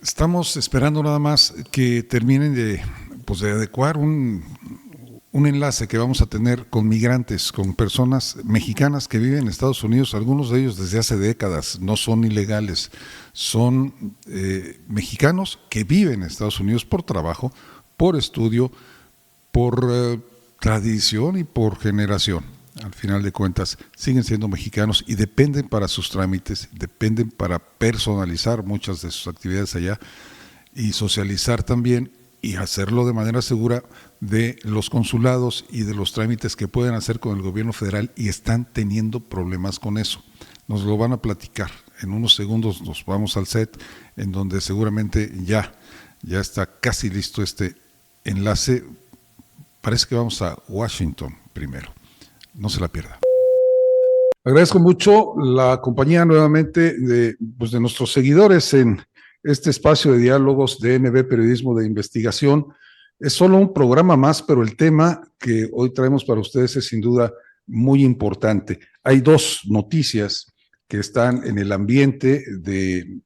Estamos esperando nada más que terminen de adecuar un enlace que vamos a tener con migrantes, con personas mexicanas que viven en Estados Unidos. Algunos de ellos desde hace décadas no son ilegales, son mexicanos que viven en Estados Unidos por trabajo, por estudio, por tradición y por generación. Al final de cuentas siguen siendo mexicanos y dependen para sus trámites, dependen para personalizar muchas de sus actividades allá y socializar también y hacerlo de manera segura de los consulados y de los trámites que pueden hacer con el gobierno federal, y están teniendo problemas con eso. Nos lo van a platicar. En unos segundos nos vamos al set en donde seguramente ya está casi listo este enlace. Parece que vamos a Washington primero. No se la pierda. Agradezco mucho la compañía nuevamente de nuestros seguidores en este espacio de diálogos de NB Periodismo de Investigación. Es solo un programa más, pero el tema que hoy traemos para ustedes es sin duda muy importante. Hay dos noticias que están en el ambiente del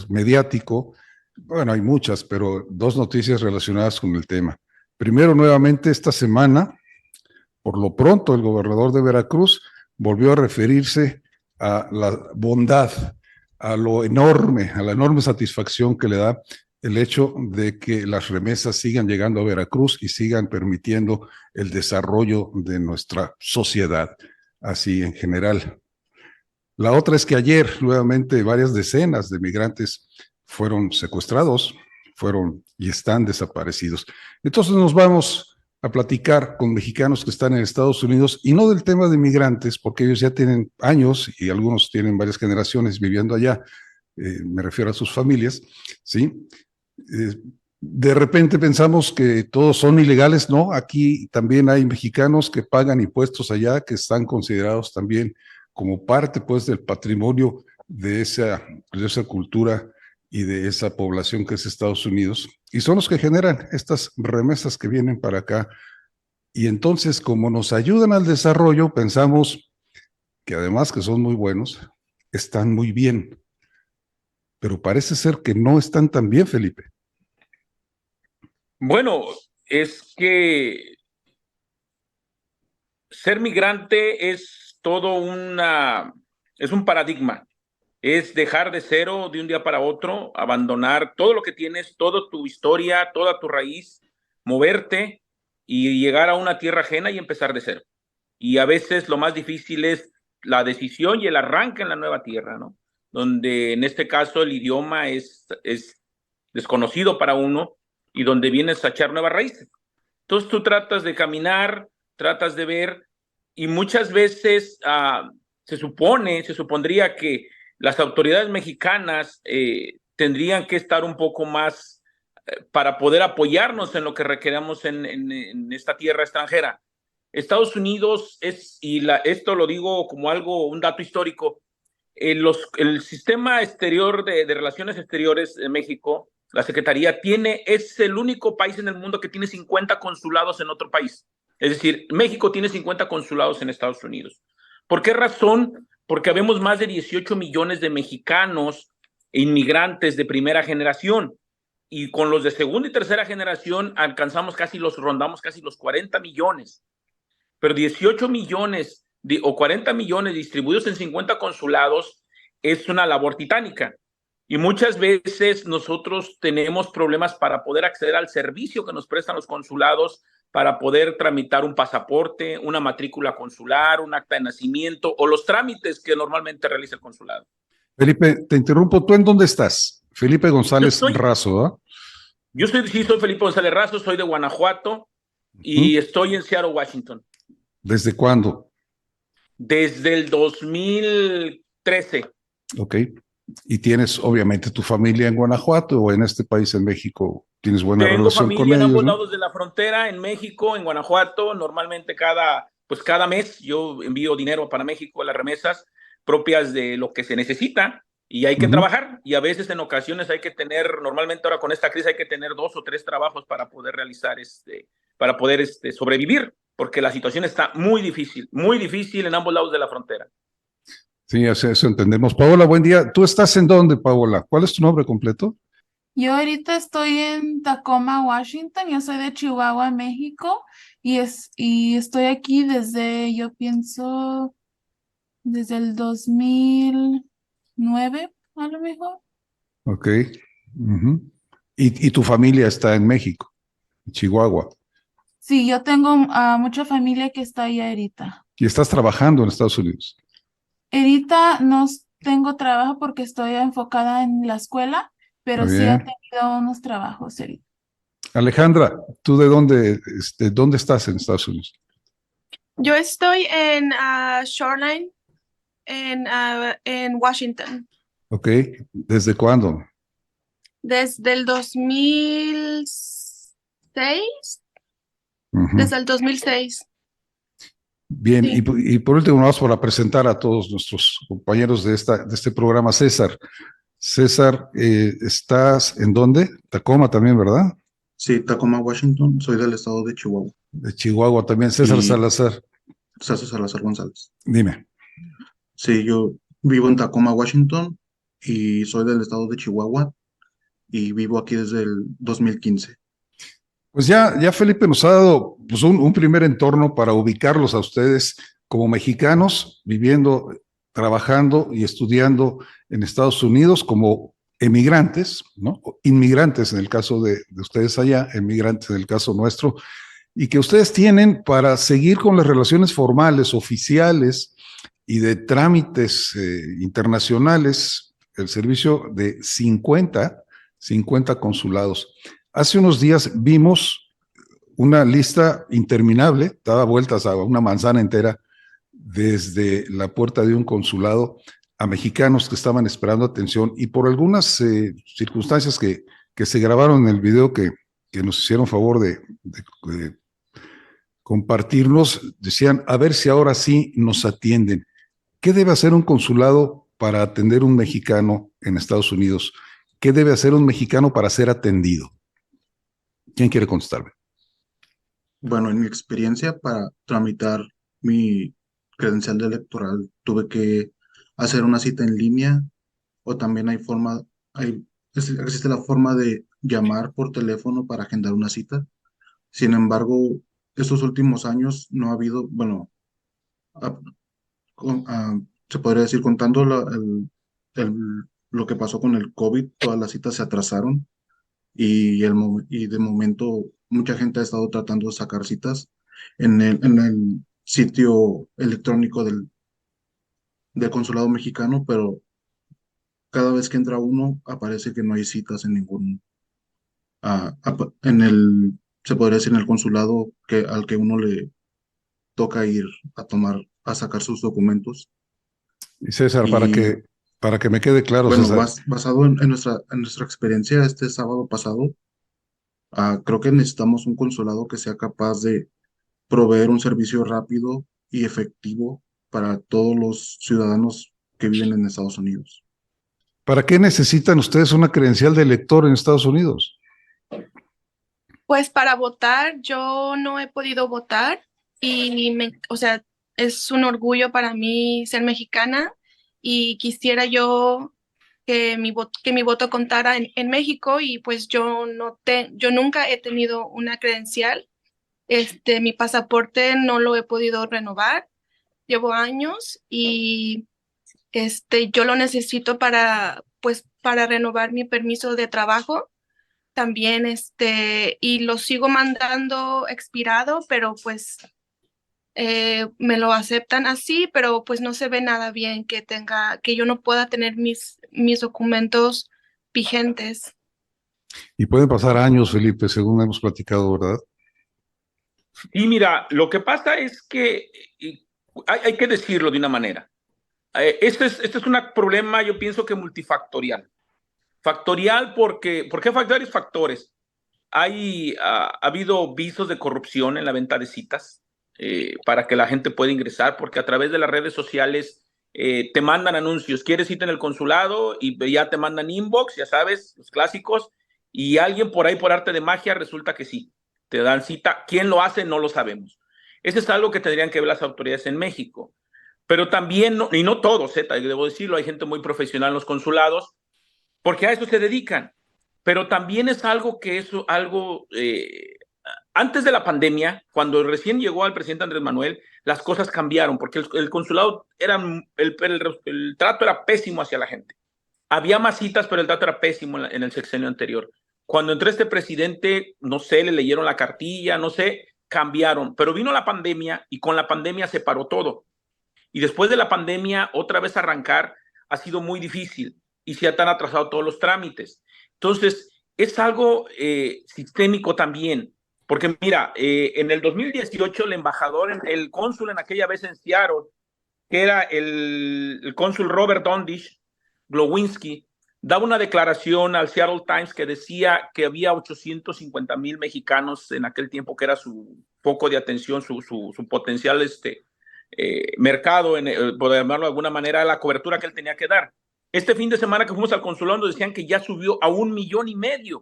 mediático. Bueno, hay muchas, pero dos noticias relacionadas con el tema. Primero, nuevamente esta semana, por lo pronto, el gobernador de Veracruz volvió a referirse a la bondad, a lo enorme, a la enorme satisfacción que le da el hecho de que las remesas sigan llegando a Veracruz y sigan permitiendo el desarrollo de nuestra sociedad, así en general. La otra es que ayer, nuevamente, varias decenas de migrantes fueron secuestrados, fueron y están desaparecidos. Entonces nos vamos a platicar con mexicanos que están en Estados Unidos, y no del tema de migrantes, porque ellos ya tienen años y algunos tienen varias generaciones viviendo allá, me refiero a sus familias, ¿sí? De repente pensamos que todos son ilegales. No, aquí también hay mexicanos que pagan impuestos allá, que están considerados también como parte, pues, del patrimonio de esa cultura y de esa población que es Estados Unidos, y son los que generan estas remesas que vienen para acá. Y entonces, como nos ayudan al desarrollo, pensamos que además que son muy buenos, están muy bien. Pero parece ser que no están tan bien, Felipe. Bueno, es que ser migrante es es un paradigma. Es dejar de cero de un día para otro, abandonar todo lo que tienes, toda tu historia, toda tu raíz, moverte y llegar a una tierra ajena y empezar de cero. Y a veces lo más difícil es la decisión y el arranque en la nueva tierra, ¿no? Donde en este caso el idioma es desconocido para uno y donde vienes a echar nuevas raíces. Entonces tú tratas de caminar, tratas de ver, y muchas veces se supondría que las autoridades mexicanas tendrían que estar un poco más para poder apoyarnos en lo que requeramos en esta tierra extranjera. Estados Unidos esto lo digo como un dato histórico, el sistema exterior de relaciones exteriores de México, la Secretaría, es el único país en el mundo que tiene 50 consulados en otro país. Es decir, México tiene 50 consulados en Estados Unidos. ¿Por qué razón? Porque habemos más de 18 millones de mexicanos e inmigrantes de primera generación, y con los de segunda y tercera generación rondamos casi los 40 millones. Pero 18 millones o 40 millones distribuidos en 50 consulados es una labor titánica. Y muchas veces nosotros tenemos problemas para poder acceder al servicio que nos prestan los consulados, para poder tramitar un pasaporte, una matrícula consular, un acta de nacimiento o los trámites que normalmente realiza el consulado. Felipe, te interrumpo. ¿Tú en dónde estás? Felipe González Razo, ¿ah? Sí, soy Felipe González Razo, soy de Guanajuato y estoy en Seattle, Washington. ¿Desde cuándo? Desde el 2013. Ok. ¿Y tienes obviamente tu familia en Guanajuato o en este país, en México? ¿Tienes buena relación con ellos? Tengo familia en ambos lados de la frontera, en México, en Guanajuato. Normalmente cada mes yo envío dinero para México, las remesas propias de lo que se necesita, y hay que trabajar, y a veces en ocasiones hay que tener, normalmente ahora con esta crisis hay que tener 2 o 3 trabajos para poder realizar para poder sobrevivir, porque la situación está muy difícil en ambos lados de la frontera. Sí, eso entendemos. Paola, buen día. ¿Tú estás en dónde, Paola? ¿Cuál es tu nombre completo? Yo ahorita estoy en Tacoma, Washington. Yo soy de Chihuahua, México, y estoy aquí desde, yo pienso, desde el 2009, a lo mejor. Ok. Ujú. Y tu familia está en México, en Chihuahua. Sí, yo tengo mucha familia que está ahí ahorita. Y estás trabajando en Estados Unidos. Ahorita no tengo trabajo porque estoy enfocada en la escuela, Está pero sí he bien. tenido unos trabajos ahorita. Alejandra, ¿tú de dónde estás en Estados Unidos? Yo estoy en Shoreline, en Washington, Ok. ¿Desde cuándo? desde el 2006, Ujú. desde el 2006. Bien, Sí. y por último, vamos para presentar a todos nuestros compañeros de este programa, César. César, ¿estás en dónde? Tacoma también, ¿verdad? Sí, Tacoma, Washington, soy del estado de Chihuahua De Chihuahua también. César y Salazar, César Salazar González. dime. Sí, yo vivo en Tacoma, Washington y soy del estado de Chihuahua y vivo aquí desde el 2015. Pues ya Felipe nos ha dado pues, un primer entorno para ubicarlos a ustedes como mexicanos viviendo, trabajando y estudiando en Estados Unidos como emigrantes, ¿no? Inmigrantes en el caso de ustedes allá, emigrantes en el caso nuestro, y que ustedes tienen para seguir con las relaciones formales, oficiales y de trámites internacionales, el servicio de 50 consulados. Hace unos días vimos una lista interminable, daba vueltas a una manzana entera, desde la puerta de un consulado a mexicanos que estaban esperando atención y por algunas circunstancias que se grabaron en el video que nos hicieron favor de compartirnos, decían, a ver si ahora sí nos atienden. ¿Qué debe hacer un consulado para atender un mexicano en Estados Unidos? ¿Qué debe hacer un mexicano para ser atendido? ¿Quién quiere contestarme? Bueno, en mi experiencia para tramitar mi credencial de electoral tuve que hacer una cita en línea o también existe la forma de llamar por teléfono para agendar una cita. Sin embargo, estos últimos años no ha habido, bueno, a- se podría decir, contando lo que pasó con el COVID, todas las citas se atrasaron y de momento mucha gente ha estado tratando de sacar citas en el sitio electrónico del consulado mexicano, pero cada vez que entra uno aparece que no hay citas en se podría decir, en el consulado al que uno le toca ir a sacar sus documentos. Y César, Y para que me quede claro, bueno, César, basado en nuestra experiencia este sábado pasado, creo que necesitamos un consulado que sea capaz de proveer un servicio rápido y efectivo para todos los ciudadanos que viven en Estados Unidos. ¿para qué necesitan ustedes una credencial de elector en Estados Unidos? Pues para votar, yo no he podido votar y o sea, es un orgullo para mí ser mexicana y quisiera yo que mi voto contara en México y pues yo nunca he tenido una credencial. Mi pasaporte no lo he podido renovar, llevo años y yo lo necesito pues para renovar mi permiso de trabajo también, y lo sigo mandando expirado, pero pues me lo aceptan así, pero pues no se ve nada bien que yo no pueda tener mis documentos vigentes. Y pueden pasar años, Felipe, según hemos platicado, ¿verdad? Y mira, lo que pasa es que hay que decirlo de una manera. Este es un problema, yo pienso que multifactorial. Factorial porque, ¿por qué hay varios factores? Ha habido visos de corrupción en la venta de citas para que la gente pueda ingresar, porque a través de las redes sociales te mandan anuncios, quieres cita en el consulado y ya te mandan inbox, ya sabes, los clásicos, y alguien por ahí por arte de magia resulta que sí, te dan cita. ¿Quién lo hace? No lo sabemos. Eso es algo que tendrían que ver las autoridades en México. Pero también, y no todos, debo decirlo, hay gente muy profesional en los consulados, porque a eso se dedican. pero también es algo antes de la pandemia, cuando recién llegó al presidente Andrés Manuel, las cosas cambiaron, porque el consulado el trato era pésimo hacia la gente. Había más citas, pero el trato era pésimo en el sexenio anterior. Cuando entró este presidente, no sé, le leyeron la cartilla, no sé, cambiaron, pero vino la pandemia y con la pandemia se paró todo. Y después de la pandemia, otra vez arrancar ha sido muy difícil y se han atrasado todos los trámites. Entonces, es algo sistémico también, porque mira, en el 2018 el embajador, el cónsul en aquella vez en Seattle, que era el cónsul Robert Dondish Glowinski, daba una declaración al Seattle Times que decía que había 850,000 mexicanos en aquel tiempo, que era su foco de atención, su potencial mercado, por llamarlo de alguna manera, la cobertura que él tenía que dar. Este fin de semana que fuimos al consulado nos decían que ya subió a 1,5 millones.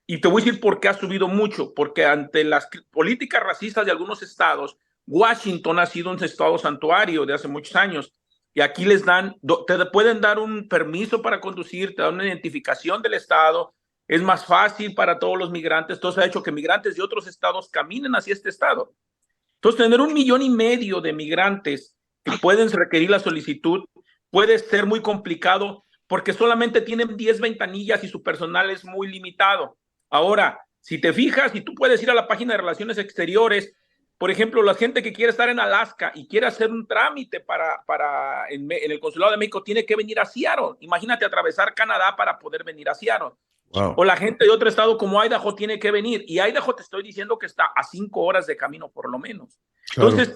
Y te voy a decir por qué ha subido mucho, porque ante las políticas racistas de algunos estados, Washington ha sido un estado santuario de hace muchos años, y aquí te pueden dar un permiso para conducir, te dan una identificación del estado, es más fácil para todos los migrantes. Entonces ha hecho que migrantes de otros estados caminen hacia este estado. Entonces, tener 1,5 millones de migrantes que pueden requerir la solicitud puede ser muy complicado, porque solamente tienen 10 ventanillas y su personal es muy limitado. Ahora, si te fijas, y tú puedes ir a la página de Relaciones Exteriores, por ejemplo, la gente que quiere estar en Alaska y quiere hacer un trámite en el Consulado de México tiene que venir a Seattle. Imagínate atravesar Canadá para poder venir a Seattle. Wow. O la gente de otro estado como Idaho tiene que venir. Y Idaho te estoy diciendo que está a 5 horas de camino por lo menos. Claro. Entonces,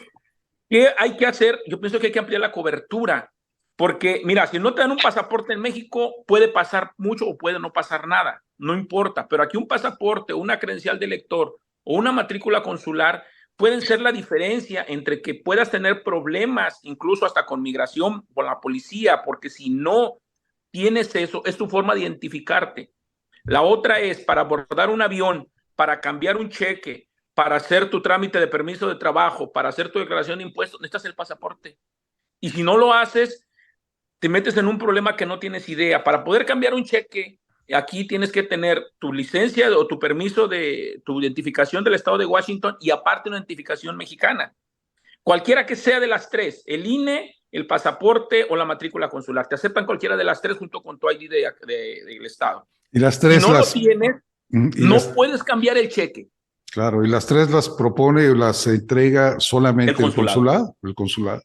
¿qué hay que hacer? Yo pienso que hay que ampliar la cobertura. Porque, mira, si no te dan un pasaporte en México, puede pasar mucho o puede no pasar nada. No importa. Pero aquí un pasaporte, una credencial de lector o una matrícula consular pueden ser la diferencia entre que puedas tener problemas, incluso hasta con migración, con la policía, porque si no tienes eso, es tu forma de identificarte. La otra es para abordar un avión, para cambiar un cheque, para hacer tu trámite de permiso de trabajo, para hacer tu declaración de impuestos, necesitas el pasaporte. Y si no lo haces, te metes en un problema que no tienes idea. Para poder cambiar un cheque, aquí tienes que tener tu licencia o tu permiso de tu identificación del estado de Washington y aparte una identificación mexicana. Cualquiera que sea de las tres, el INE, el pasaporte o la matrícula consular. Te aceptan cualquiera de las tres junto con tu ID del estado. Y las tres si no lo tienes, no puedes cambiar el cheque. Claro, y las tres las propone o las entrega solamente el consulado.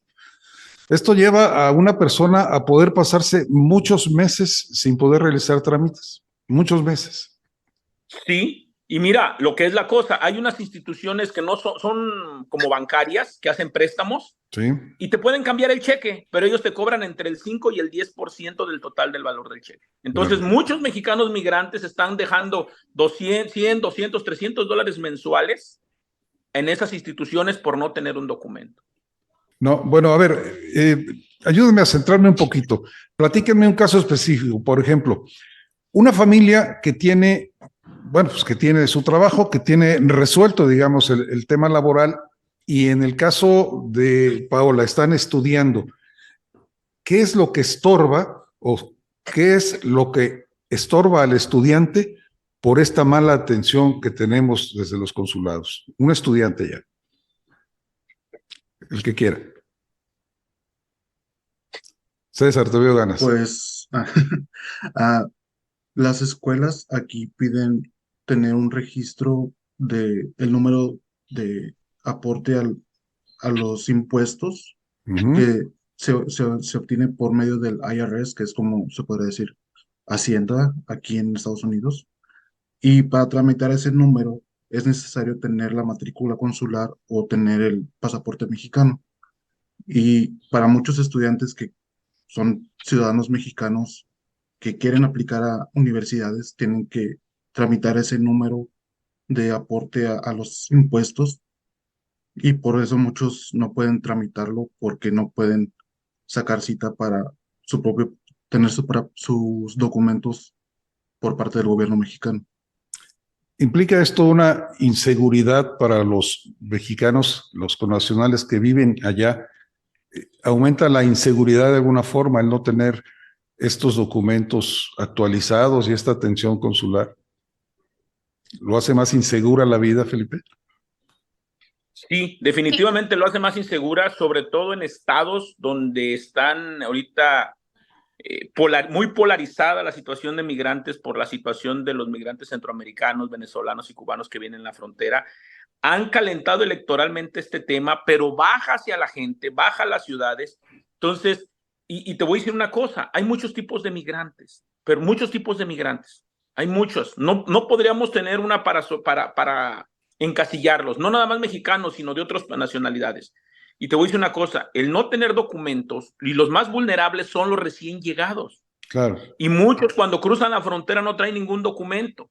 Esto lleva a una persona a poder pasarse muchos meses sin poder realizar trámites. Muchos meses. Sí, y mira, lo que es la cosa, hay unas instituciones que no son como bancarias, que hacen préstamos, sí, y te pueden cambiar el cheque, pero ellos te cobran entre el 5 y el 10% del total del valor del cheque. Entonces, bueno, muchos mexicanos migrantes están dejando 100, 200, 300 dólares mensuales en esas instituciones por no tener un documento. No, bueno, a ver, ayúdenme a centrarme un poquito. Platíquenme un caso específico. Por ejemplo, una familia que tiene, bueno, pues que tiene su trabajo, que tiene resuelto, digamos, el tema laboral, y en el caso de Paola, están estudiando. ¿Qué es lo que estorba o qué es lo que estorba al estudiante por esta mala atención que tenemos desde los consulados? Un estudiante ya. El que quiera. César, te veo ganas. Pues las escuelas aquí piden tener un registro de el número de aporte a los impuestos que se obtiene por medio del IRS, que es como se podría decir Hacienda aquí en Estados Unidos. Y para tramitar ese número es necesario tener la matrícula consular o tener el pasaporte mexicano. Y para muchos estudiantes que son ciudadanos mexicanos que quieren aplicar a universidades, tienen que tramitar ese número de aporte a los impuestos, y por eso muchos no pueden tramitarlo porque no pueden sacar cita para tener sus documentos por parte del gobierno mexicano. ¿Implica esto una inseguridad para los mexicanos, los connacionales que viven allá? ¿Aumenta la inseguridad de alguna forma el no tener estos documentos actualizados y esta atención consular? ¿Lo hace más insegura la vida, Felipe? Sí, definitivamente lo hace más insegura, sobre todo en estados donde están ahorita muy polarizada la situación de migrantes por la situación de los migrantes centroamericanos, venezolanos y cubanos que vienen en la frontera. Han calentado electoralmente este tema, pero baja hacia la gente, baja a las ciudades. Entonces, y te voy a decir una cosa, hay muchos tipos de migrantes, pero muchos tipos de migrantes. Hay muchos. No podríamos tener una para encasillarlos, no nada más mexicanos, sino de otras nacionalidades. Y te voy a decir una cosa, el no tener documentos y los más vulnerables son los recién llegados. Claro. Y muchos cuando cruzan la frontera no traen ningún documento.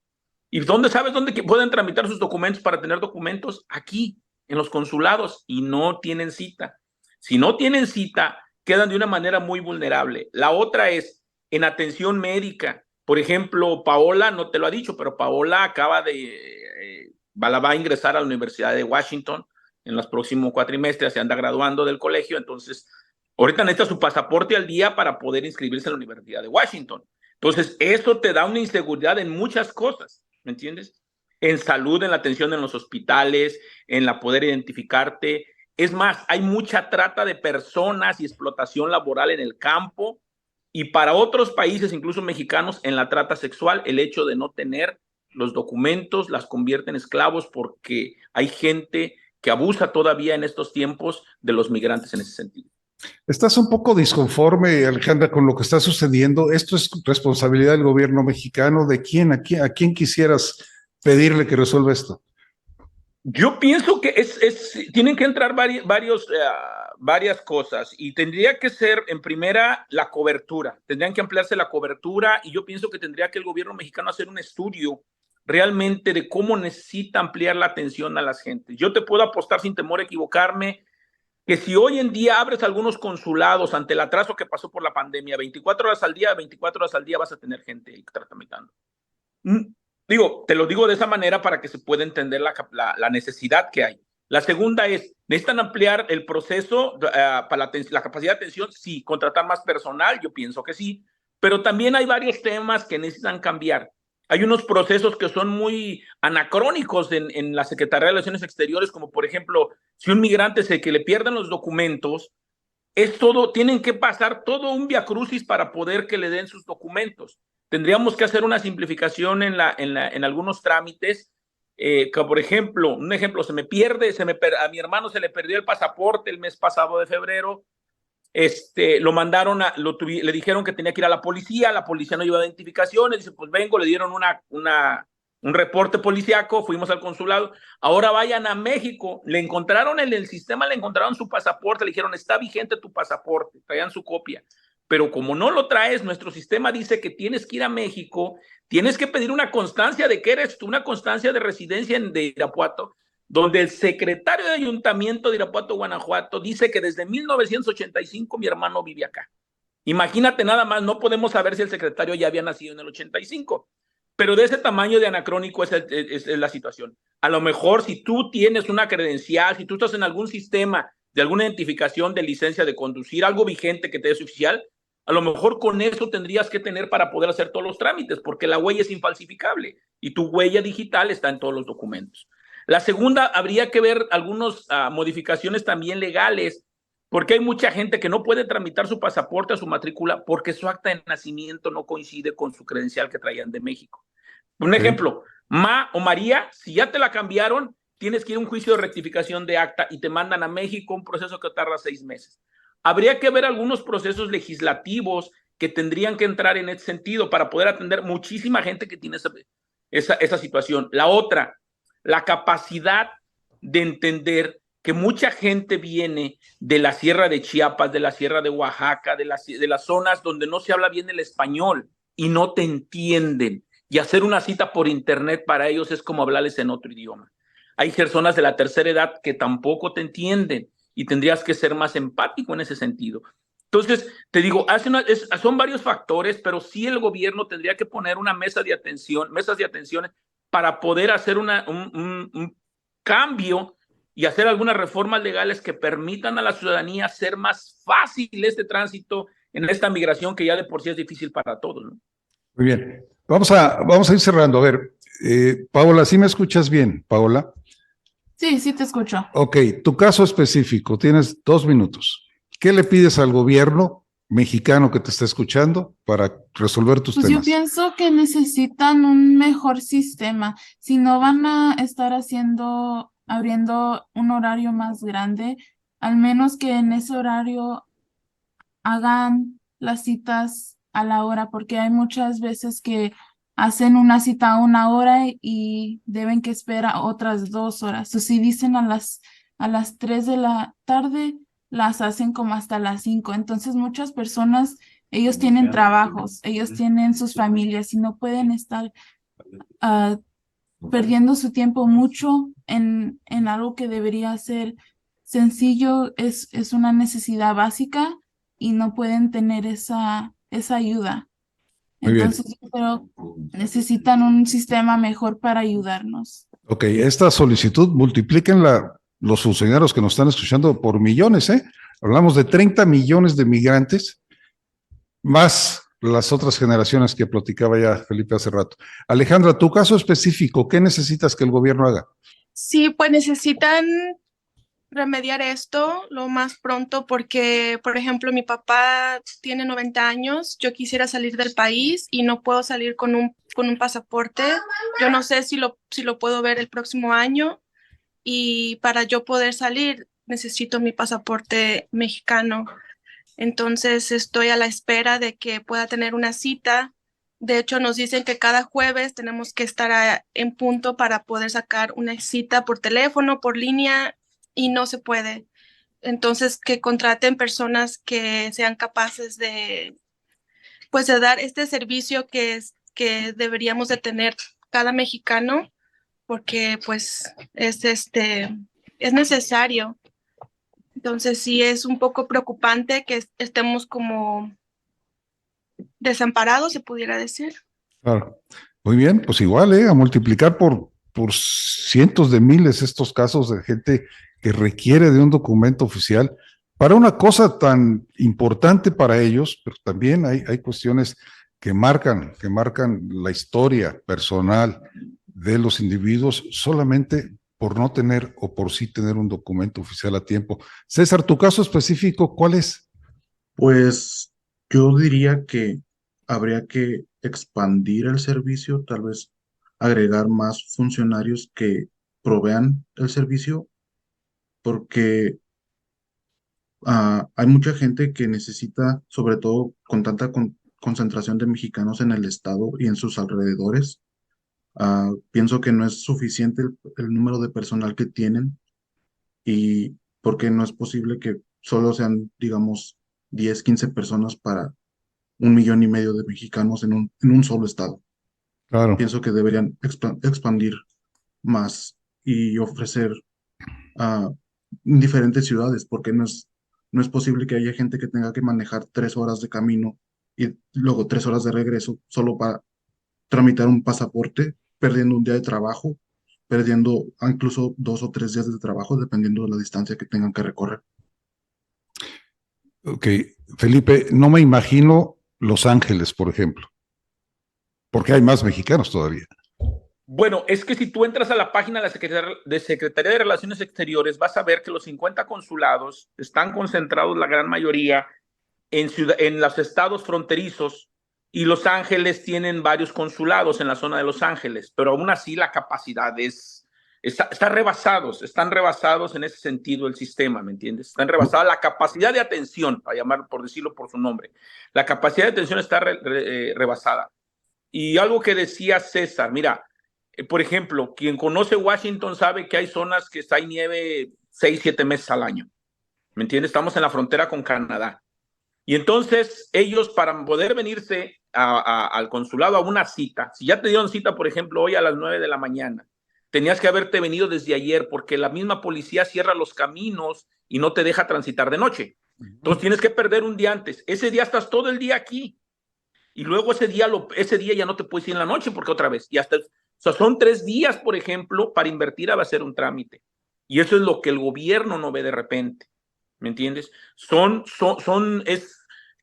¿Y sabes dónde pueden tramitar sus documentos para tener documentos? Aquí, en los consulados, y no tienen cita. Si no tienen cita, quedan de una manera muy vulnerable. La otra es en atención médica. Por ejemplo, Paola, no te lo ha dicho, pero Paola acaba va a ingresar a la Universidad de Washington en los próximos cuatrimestres, se anda graduando del colegio, entonces ahorita necesita su pasaporte al día para poder inscribirse en la Universidad de Washington. Entonces, eso te da una inseguridad en muchas cosas, ¿me entiendes? En salud, en la atención en los hospitales, en la poder identificarte. Es más, hay mucha trata de personas y explotación laboral en el campo, y para otros países, incluso mexicanos, en la trata sexual, el hecho de no tener los documentos las convierte en esclavos porque hay gente que abusa todavía en estos tiempos de los migrantes en ese sentido. ¿Estás un poco disconforme, Alejandra, con lo que está sucediendo? ¿Esto es responsabilidad del gobierno mexicano? ¿De quién? ¿A quién quisieras pedirle que resuelva esto? Yo pienso que tienen que entrar varias cosas, y tendría que ser, en primera, la cobertura. Tendrían que ampliarse la cobertura, y yo pienso que tendría que el gobierno mexicano hacer un estudio realmente de cómo necesita ampliar la atención a las gentes. Yo te puedo apostar sin temor a equivocarme que si hoy en día abres algunos consulados ante el atraso que pasó por la pandemia, 24 horas al día vas a tener gente tramitando. Digo, te lo digo de esa manera para que se pueda entender la necesidad que hay. La segunda es, ¿necesitan ampliar el proceso para la capacidad de atención? Sí. ¿Contratar más personal? Yo pienso que sí, pero también hay varios temas que necesitan cambiar. Hay unos procesos que son muy anacrónicos en la Secretaría de Relaciones Exteriores, como por ejemplo, si un migrante que le pierden los documentos, tienen que pasar todo un viacrucis para poder que le den sus documentos. Tendríamos que hacer una simplificación en algunos trámites, que por ejemplo, se me pierde, a mi hermano se le perdió el pasaporte el mes pasado de febrero. Lo mandaron le dijeron que tenía que ir a la policía no lleva identificaciones, dice, pues vengo, le dieron un reporte policíaco, fuimos al consulado, ahora vayan a México, le encontraron en el sistema, le encontraron su pasaporte, le dijeron, está vigente tu pasaporte, traían su copia, pero como no lo traes, nuestro sistema dice que tienes que ir a México, tienes que pedir una constancia de que eres tú, una constancia de residencia de Irapuato, donde el secretario de Ayuntamiento de Irapuato, Guanajuato, dice que desde 1985 mi hermano vive acá. Imagínate nada más, no podemos saber si el secretario ya había nacido en el 85, pero de ese tamaño de anacrónico es la situación. A lo mejor si tú tienes una credencial, si tú estás en algún sistema de alguna identificación de licencia de conducir, algo vigente que te es oficial, a lo mejor con eso tendrías que tener para poder hacer todos los trámites, porque la huella es infalsificable y tu huella digital está en todos los documentos. La segunda, habría que ver algunas modificaciones también legales, porque hay mucha gente que no puede tramitar su pasaporte o su matrícula porque su acta de nacimiento no coincide con su credencial que traían de México. Un ejemplo, Ma o María, si ya te la cambiaron, tienes que ir a un juicio de rectificación de acta y te mandan a México, un proceso que tarda 6 meses. Habría que ver algunos procesos legislativos que tendrían que entrar en ese sentido para poder atender muchísima gente que tiene esa situación. La otra, la capacidad de entender que mucha gente viene de la Sierra de Chiapas, de la Sierra de Oaxaca, de las zonas donde no se habla bien el español y no te entienden. Y hacer una cita por internet para ellos es como hablarles en otro idioma. Hay personas de la tercera edad que tampoco te entienden y tendrías que ser más empático en ese sentido. Entonces, te digo, son varios factores, pero sí el gobierno tendría que poner una mesas de atención para poder hacer un cambio y hacer algunas reformas legales que permitan a la ciudadanía ser más fácil este tránsito, en esta migración que ya de por sí es difícil para todos, ¿no? Muy bien. Vamos a ir cerrando. A ver, Paola, ¿sí me escuchas bien, Paola? Sí, te escucho. Ok, tu caso específico, tienes 2 minutos. ¿Qué le pides al gobierno mexicano que te está escuchando para resolver tus Pues yo temas? pienso que necesitan un mejor sistema. Si no van a estar abriendo un horario más grande, al menos que en ese horario hagan las citas a la hora, porque hay muchas veces que hacen una cita a 1 hora y deben que esperar otras 2 horas. O si dicen a las 3 de la tarde, las hacen como hasta las 5. Entonces muchas personas, ellos tienen trabajos, ellos tienen sus familias y no pueden estar ah, perdiendo su tiempo mucho en algo que debería ser sencillo, es una necesidad básica y no pueden tener esa ayuda. Muy bien. Entonces, yo creo que necesitan un sistema mejor para ayudarnos. Ok, esta solicitud multipliquen los funcionarios que nos están escuchando por millones, ¿eh? Hablamos de 30 millones de migrantes, más las otras generaciones que platicaba ya Felipe hace rato. Alejandra, tu caso específico, ¿qué necesitas que el gobierno haga? Sí, pues necesitan remediar esto lo más pronto porque, por ejemplo, mi papá tiene 90 años, yo quisiera salir del país y no puedo salir con un pasaporte. Yo no sé si lo puedo ver el próximo año y para yo poder salir necesito mi pasaporte mexicano. Entonces estoy a la espera de que pueda tener una cita. De hecho, nos dicen que cada jueves tenemos que estar en punto para poder sacar una cita por teléfono, por línea, y no se puede. Entonces, que contraten personas que sean capaces pues, de dar este servicio que deberíamos de tener cada mexicano, porque pues es necesario. Entonces, sí es un poco preocupante que estemos como desamparados, se pudiera decir. Claro. Muy bien, pues igual, a multiplicar por cientos de miles estos casos de gente que requiere de un documento oficial para una cosa tan importante para ellos, pero también hay cuestiones que marcan la historia personal de los individuos solamente por no tener o por sí tener un documento oficial a tiempo. César, tu caso específico, ¿cuál es? Pues yo diría que habría que expandir el servicio, tal vez agregar más funcionarios que provean el servicio, porque hay mucha gente que necesita, sobre todo con tanta concentración de mexicanos en el estado y en sus alrededores. Pienso que no es suficiente el número de personal que tienen y porque no es posible que solo sean, digamos, 10 15 personas para 1,5 millones de mexicanos en un solo estado. Claro. Pienso que deberían expandir más y ofrecer diferentes ciudades, porque no es posible que haya gente que tenga que manejar 3 horas de camino y luego 3 horas de regreso solo para tramitar un pasaporte, perdiendo un día de trabajo, perdiendo incluso 2 o 3 días de trabajo, dependiendo de la distancia que tengan que recorrer. Ok, Felipe, no me imagino Los Ángeles, por ejemplo, porque hay más mexicanos todavía. Bueno, es que si tú entras a la página de la Secretaría de Relaciones Exteriores, vas a ver que los 50 consulados están concentrados, la gran mayoría, en los estados fronterizos, y Los Ángeles tienen varios consulados en la zona de Los Ángeles, pero aún así la capacidad están rebasados en ese sentido el sistema, ¿me entiendes? Están rebasados la capacidad de atención, por decirlo por su nombre. La capacidad de atención está rebasada. Y algo que decía César, mira, por ejemplo, quien conoce Washington sabe que hay zonas que hay nieve 6, 7 meses al año. ¿Me entiendes? Estamos en la frontera con Canadá. Y entonces ellos, para poder venirse al consulado a una cita, si ya te dieron cita, por ejemplo, hoy a las 9 de la mañana, tenías que haberte venido desde ayer porque la misma policía cierra los caminos y no te deja transitar de noche. Entonces tienes que perder un día antes. Ese día estás todo el día aquí. Y luego ese día ya no te puedes ir en la noche porque otra vez. O sea, son 3 días, por ejemplo, para invertir a hacer un trámite. Y eso es lo que el gobierno no ve de repente. ¿Me entiendes?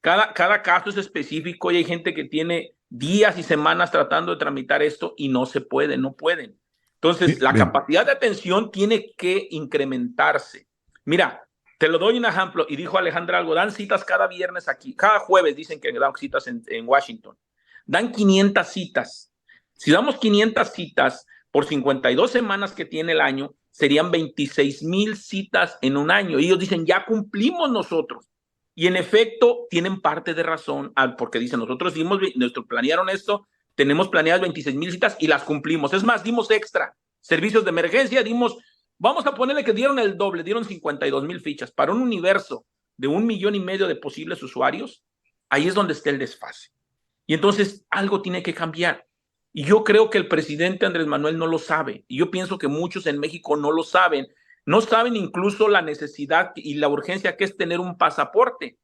Cada caso es específico y hay gente que tiene días y semanas tratando de tramitar esto y no se puede, no pueden. Entonces, la capacidad de atención tiene que incrementarse. Mira, te lo doy un ejemplo, y dijo Alejandra algo, dan citas cada viernes aquí, cada jueves dicen que dan citas en Washington. Dan 500 citas. Si damos 500 citas por 52 semanas que tiene el año, serían 26,000 citas en un año. Y ellos dicen, ya cumplimos nosotros. Y en efecto, tienen parte de razón, porque dicen, nosotros planearon esto, tenemos planeadas 26,000 citas y las cumplimos. Es más, dimos extra. Servicios de emergencia, vamos a ponerle que dieron el doble, dieron 52,000 fichas. Para un universo de 1,5 millones de posibles usuarios, ahí es donde está el desfase. Y entonces algo tiene que cambiar. Y yo creo que el presidente Andrés Manuel no lo sabe. Y yo pienso que muchos en México no lo saben. No saben incluso la necesidad y la urgencia que es tener un pasaporte.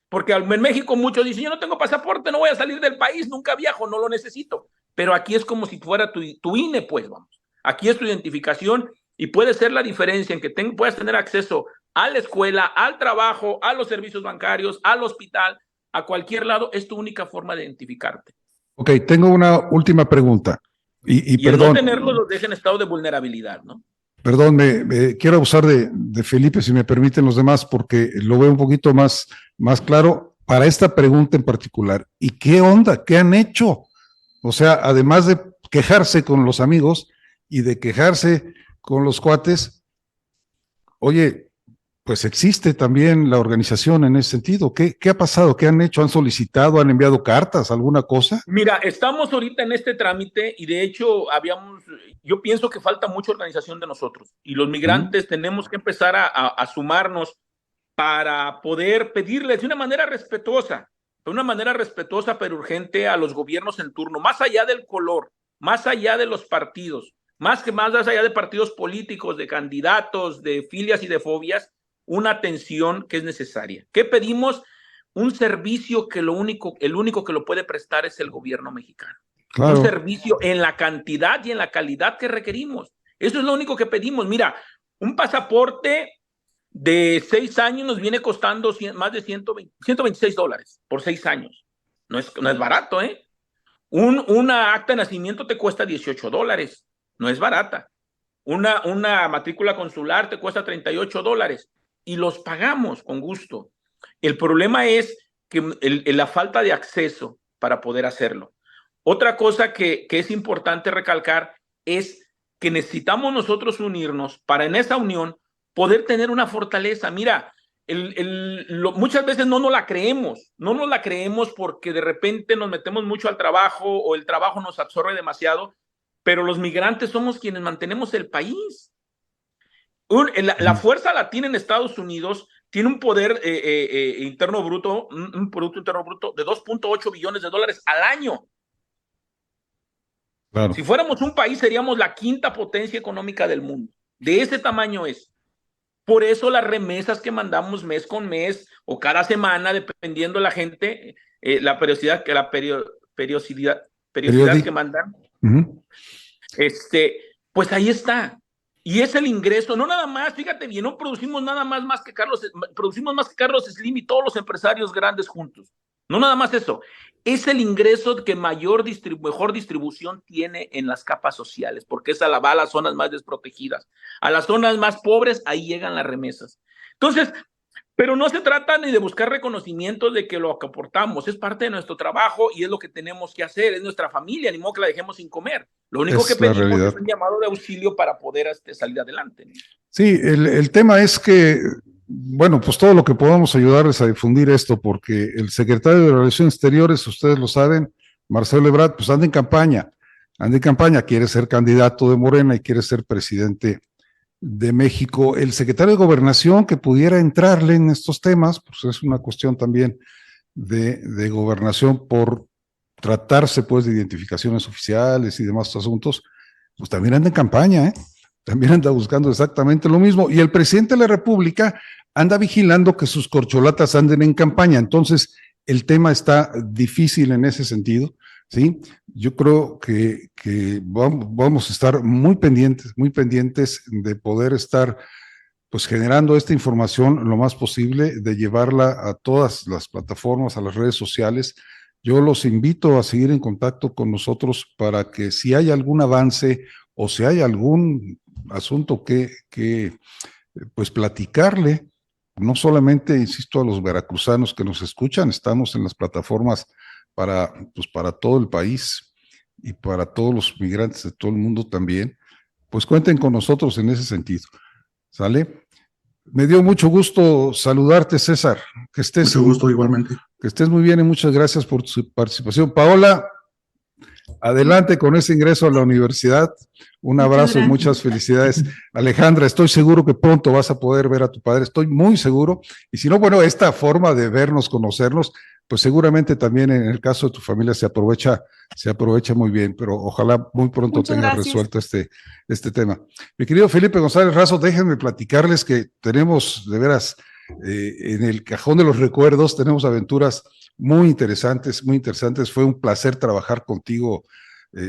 Porque en México muchos dicen, yo no tengo pasaporte, no voy a salir del país, nunca viajo, no lo necesito. Pero aquí es como si fuera tu INE, pues vamos. Aquí es tu identificación y puede ser la diferencia en que puedas tener acceso a la escuela, al trabajo, a los servicios bancarios, al hospital, a cualquier lado. Es tu única forma de identificarte. Ok, tengo una última pregunta. Y perdón. El no tenerlo los deja en estado de vulnerabilidad, ¿no? Perdón, quiero abusar de Felipe, si me permiten los demás, porque lo veo un poquito más claro para esta pregunta en particular. ¿Y qué onda? ¿Qué han hecho? O sea, además de quejarse con los amigos y de quejarse con los cuates, oye, pues existe también la organización en ese sentido. ¿Qué ha pasado? ¿Qué han hecho? ¿Han solicitado? ¿Han enviado cartas? ¿Alguna cosa? Mira, estamos ahorita en este trámite y de hecho yo pienso que falta mucha organización de nosotros y los migrantes tenemos que empezar a sumarnos para poder pedirles de una manera respetuosa pero urgente a los gobiernos en turno, más allá del color, más allá de los partidos, más allá de partidos políticos, de candidatos, de filias y de fobias, una atención que es necesaria. ¿Qué pedimos? Un servicio que el único que lo puede prestar es el gobierno mexicano. Claro. Un servicio en la cantidad y en la calidad que requerimos. Eso es lo único que pedimos. Mira, un pasaporte de 6 años nos viene costando más de $126 por 6 años. No es barato, ¿eh? Una acta de nacimiento te cuesta $18. No es barata. Una matrícula consular te cuesta $38 y los pagamos con gusto. El problema es que la falta de acceso para poder hacerlo. Otra cosa que es importante recalcar es que necesitamos nosotros unirnos para en esa unión poder tener una fortaleza. Mira, muchas veces no nos la creemos porque de repente nos metemos mucho al trabajo o el trabajo nos absorbe demasiado, pero los migrantes somos quienes mantenemos el país. La fuerza latina en Estados Unidos tiene un poder interno bruto, un Producto Interno Bruto de $2.8 billones al año. Claro. Si fuéramos un país, seríamos la 5ª potencia económica del mundo. De ese tamaño es. Por eso las remesas que mandamos mes con mes o cada semana, dependiendo de la gente, la periodicidad que mandan, pues ahí está. Y es el ingreso, no nada más, fíjate bien, no producimos nada más que producimos más que Carlos Slim y todos los empresarios grandes juntos. No nada más eso, es el ingreso que mejor distribución tiene en las capas sociales, porque esa va a las zonas más desprotegidas. A las zonas más pobres, ahí llegan las remesas. Entonces, pero no se trata ni de buscar reconocimiento de que lo que aportamos, es parte de nuestro trabajo y es lo que tenemos que hacer, es nuestra familia, ni modo que la dejemos sin comer. Lo único que pedimos es un llamado de auxilio para poder salir adelante, ¿no? Sí, el tema es que, bueno, pues todo lo que podamos ayudarles a difundir esto, porque el secretario de Relaciones Exteriores, ustedes lo saben, Marcelo Ebrard, pues anda en campaña, quiere ser candidato de Morena y quiere ser presidente de México. El secretario de Gobernación que pudiera entrarle en estos temas, pues es una cuestión también de gobernación por tratarse pues de identificaciones oficiales y demás asuntos, pues también anda en campaña, también anda buscando exactamente lo mismo, y el presidente de la República anda vigilando que sus corcholatas anden en campaña. Entonces el tema está difícil en ese sentido, ¿sí? Yo creo que vamos a estar muy pendientes de poder estar pues generando esta información lo más posible, de llevarla a todas las plataformas, a las redes sociales. Yo los invito a seguir en contacto con nosotros para que si hay algún avance o si hay algún asunto que pues platicarle, no solamente, insisto, a los veracruzanos que nos escuchan, estamos en las plataformas pues para todo el país y para todos los migrantes de todo el mundo también, pues cuenten con nosotros en ese sentido. ¿Sale? Me dio mucho gusto saludarte, César. Mucho gusto igualmente. Que estés muy bien y muchas gracias por tu participación. Paola, adelante con ese ingreso a la universidad. Un abrazo y muchas felicidades. Alejandra, estoy seguro que pronto vas a poder ver a tu padre, estoy muy seguro. Y si no, bueno, esta forma de vernos, conocernos, pues seguramente también en el caso de tu familia se aprovecha muy bien, pero ojalá muy pronto tengas resuelto este tema. Mi querido Felipe González Razo, déjenme platicarles que tenemos de veras en el cajón de los recuerdos, tenemos aventuras muy interesantes. Fue un placer trabajar contigo,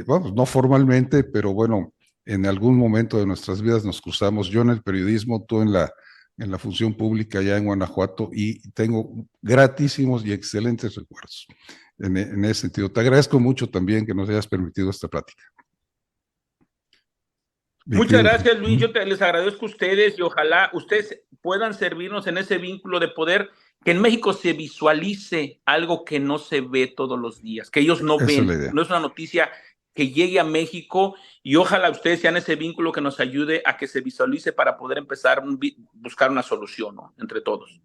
vamos, no formalmente, pero bueno, en algún momento de nuestras vidas nos cruzamos, yo en el periodismo, tú en la función pública allá en Guanajuato, y tengo gratísimos y excelentes recuerdos en ese sentido. Te agradezco mucho también que nos hayas permitido esta plática. Muchas gracias, Luis. Yo les agradezco a ustedes y ojalá ustedes puedan servirnos en ese vínculo de poder, que en México se visualice algo que no se ve todos los días, que ellos no ven. No es una noticia que llegue a México, y ojalá ustedes sean ese vínculo que nos ayude a que se visualice para poder empezar a buscar una solución, ¿no?, entre todos.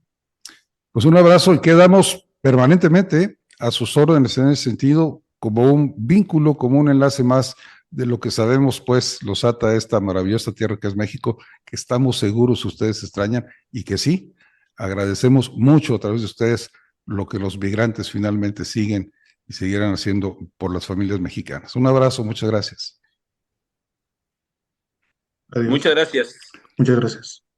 Pues un abrazo, y quedamos permanentemente a sus órdenes en ese sentido, como un vínculo, como un enlace más de lo que sabemos, pues los ata a esta maravillosa tierra que es México, que estamos seguros ustedes extrañan, y que sí, agradecemos mucho a través de ustedes lo que los migrantes finalmente siguen y seguirán haciendo por las familias mexicanas. Un abrazo, muchas gracias. Adiós. Muchas gracias. Muchas gracias.